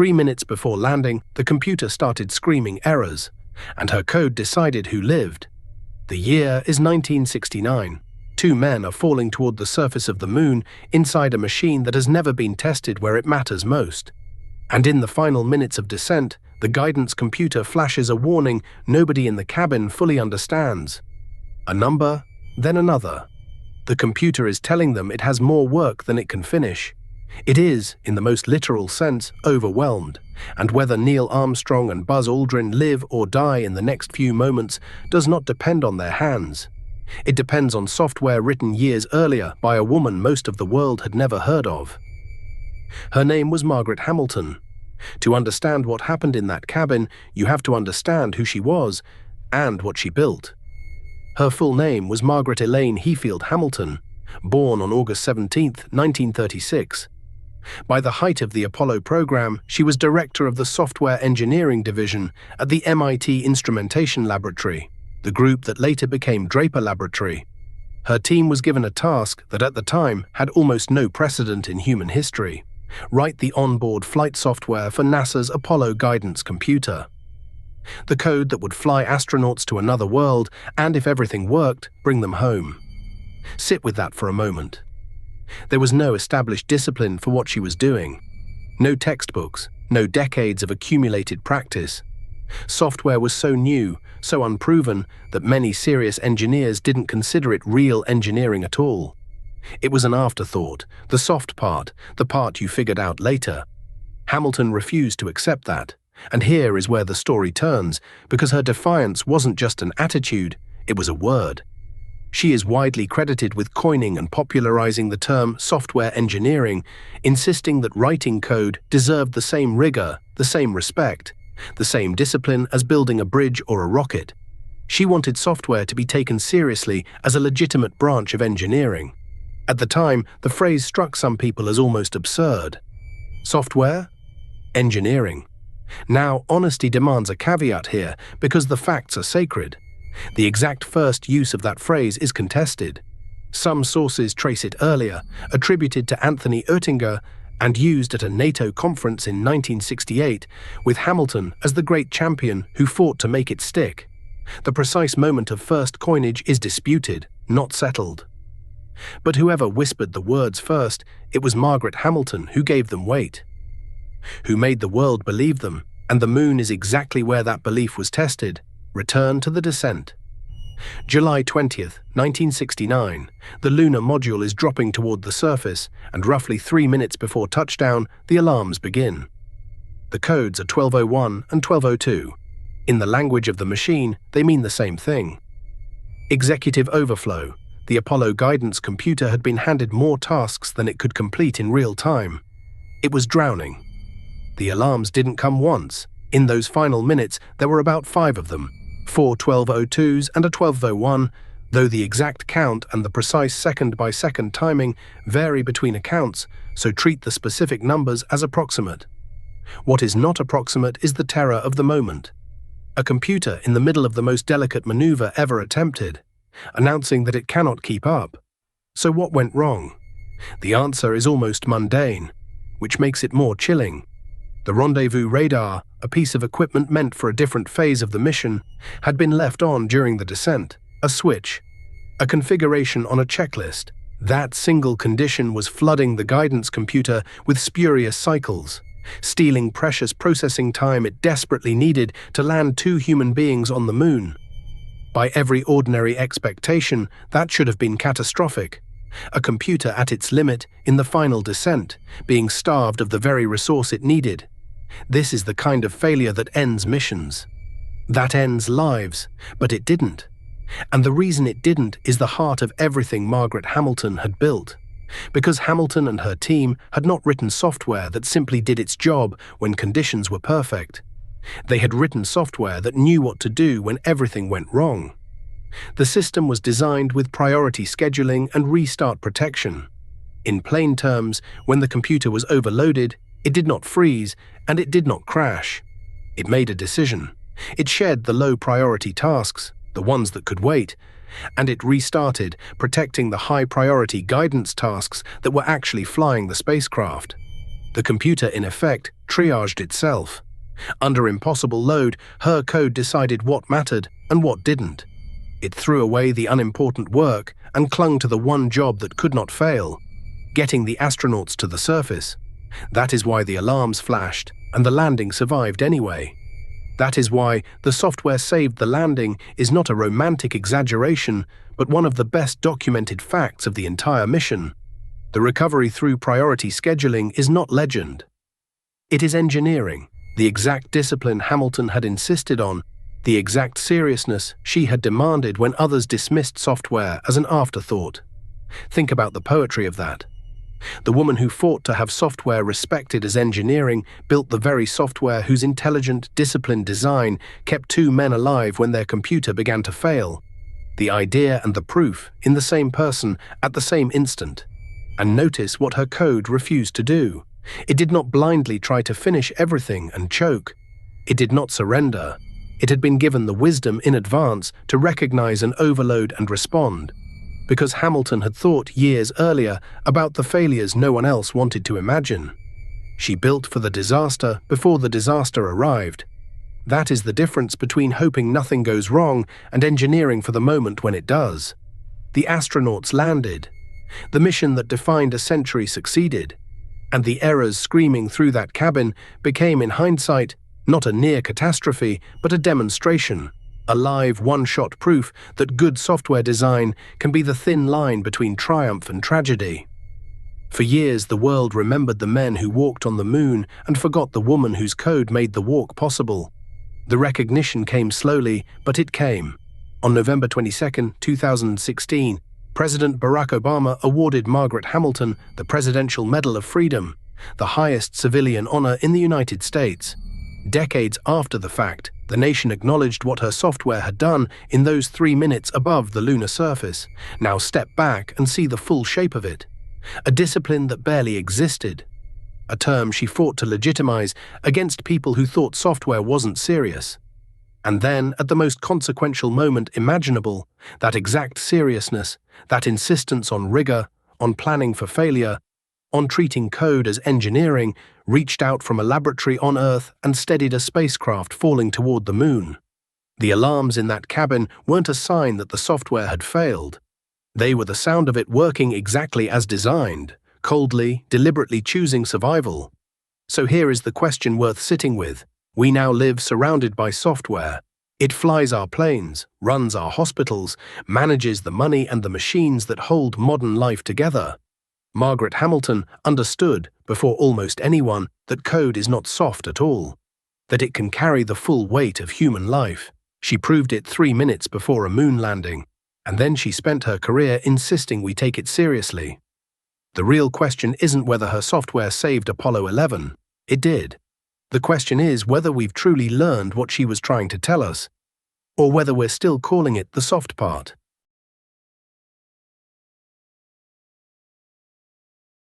3 minutes before landing, the computer started screaming errors, and her code decided who lived. The year is 1969. 2 men are falling toward the surface of the moon inside a machine that has never been tested where it matters most. And in the final minutes of descent, the guidance computer flashes a warning nobody in the cabin fully understands. A number, then another. The computer is telling them it has more work than it can finish. It is, in the most literal sense, overwhelmed, and whether Neil Armstrong and Buzz Aldrin live or die in the next few moments does not depend on their hands. It depends on software written years earlier by a woman most of the world had never heard of. Her name was Margaret Hamilton. To understand what happened in that cabin, you have to understand who she was and what she built. Her full name was Margaret Elaine Heafield Hamilton, born on August 17, 1936. By the height of the Apollo program, she was director of the Software Engineering Division at the MIT Instrumentation Laboratory, the group that later became Draper Laboratory. Her team was given a task that at the time had almost no precedent in human history: write the onboard flight software for NASA's Apollo guidance computer. The code that would fly astronauts to another world and, if everything worked, bring them home. Sit with that for a moment. There was no established discipline for what she was doing. No textbooks, no decades of accumulated practice. Software was so new, so unproven, that many serious engineers didn't consider it real engineering at all. It was an afterthought, the soft part, the part you figured out later. Hamilton refused to accept that, and here is where the story turns, because her defiance wasn't just an attitude, it was a word. She is widely credited with coining and popularizing the term software engineering, insisting that writing code deserved the same rigor, the same respect, the same discipline as building a bridge or a rocket. She wanted software to be taken seriously as a legitimate branch of engineering. At the time, the phrase struck some people as almost absurd. Software? Engineering. Now, honesty demands a caveat here, because the facts are sacred. The exact first use of that phrase is contested. Some sources trace it earlier, attributed to Anthony Oettinger, and used at a NATO conference in 1968, with Hamilton as the great champion who fought to make it stick. The precise moment of first coinage is disputed, not settled. But whoever whispered the words first, it was Margaret Hamilton who gave them weight, who made the world believe them, and the moon is exactly where that belief was tested. Return to the descent. July 20th, 1969, the lunar module is dropping toward the surface, and roughly 3 minutes before touchdown, the alarms begin. The codes are 1201 and 1202. In the language of the machine, they mean the same thing. Executive overflow. The Apollo guidance computer had been handed more tasks than it could complete in real time. It was drowning. The alarms didn't come once. In those final minutes, there were about 5 of them. 4 1202s and a 1201, though the exact count and the precise second-by-second timing vary between accounts, so treat the specific numbers as approximate. What is not approximate is the terror of the moment. A computer in the middle of the most delicate maneuver ever attempted, announcing that it cannot keep up. So what went wrong? The answer is almost mundane, which makes it more chilling. The rendezvous radar, a piece of equipment meant for a different phase of the mission, had been left on during the descent, a switch, a configuration on a checklist. That single condition was flooding the guidance computer with spurious cycles, stealing precious processing time it desperately needed to land 2 human beings on the moon. By every ordinary expectation, that should have been catastrophic. A computer at its limit in the final descent, being starved of the very resource it needed. This is the kind of failure that ends missions. That ends lives, but it didn't. And the reason it didn't is the heart of everything Margaret Hamilton had built. Because Hamilton and her team had not written software that simply did its job when conditions were perfect. They had written software that knew what to do when everything went wrong. The system was designed with priority scheduling and restart protection. In plain terms, when the computer was overloaded, it did not freeze and it did not crash. It made a decision. It shed the low-priority tasks, the ones that could wait, and it restarted, protecting the high-priority guidance tasks that were actually flying the spacecraft. The computer, in effect, triaged itself. Under impossible load, her code decided what mattered and what didn't. It threw away the unimportant work and clung to the one job that could not fail: getting the astronauts to the surface. That is why the alarms flashed and the landing survived anyway. That is why the software saved the landing is not a romantic exaggeration, but one of the best documented facts of the entire mission. The recovery through priority scheduling is not legend. It is engineering, the exact discipline Hamilton had insisted on, the exact seriousness she had demanded when others dismissed software as an afterthought. Think about the poetry of that. The woman who fought to have software respected as engineering built the very software whose intelligent, disciplined design kept two men alive when their computer began to fail. The idea and the proof in the same person at the same instant. And notice what her code refused to do. It did not blindly try to finish everything and choke. It did not surrender. It had been given the wisdom in advance to recognize an overload and respond. Because Hamilton had thought years earlier about the failures no one else wanted to imagine. She built for the disaster before the disaster arrived. That is the difference between hoping nothing goes wrong and engineering for the moment when it does. The astronauts landed. The mission that defined a century succeeded. And the errors screaming through that cabin became, in hindsight, not a near catastrophe, but a demonstration. A live one-shot proof that good software design can be the thin line between triumph and tragedy. For years, the world remembered the men who walked on the moon and forgot the woman whose code made the walk possible. The recognition came slowly, but it came. On November 22, 2016, President Barack Obama awarded Margaret Hamilton the Presidential Medal of Freedom, the highest civilian honor in the United States. Decades after the fact, the nation acknowledged what her software had done in those 3 minutes above the lunar surface. Now step back and see the full shape of it. A discipline that barely existed. A term she fought to legitimize against people who thought software wasn't serious. And then, at the most consequential moment imaginable, that exact seriousness, that insistence on rigor, on planning for failure, on treating code as engineering, reached out from a laboratory on Earth and steadied a spacecraft falling toward the moon. The alarms in that cabin weren't a sign that the software had failed. They were the sound of it working exactly as designed, coldly, deliberately choosing survival. So here is the question worth sitting with. We now live surrounded by software. It flies our planes, runs our hospitals, manages the money and the machines that hold modern life together. Margaret Hamilton understood, before almost anyone, that code is not soft at all, that it can carry the full weight of human life. She proved it 3 minutes before a moon landing, and then she spent her career insisting we take it seriously. The real question isn't whether her software saved Apollo 11. It did. The question is whether we've truly learned what she was trying to tell us, or whether we're still calling it the soft part.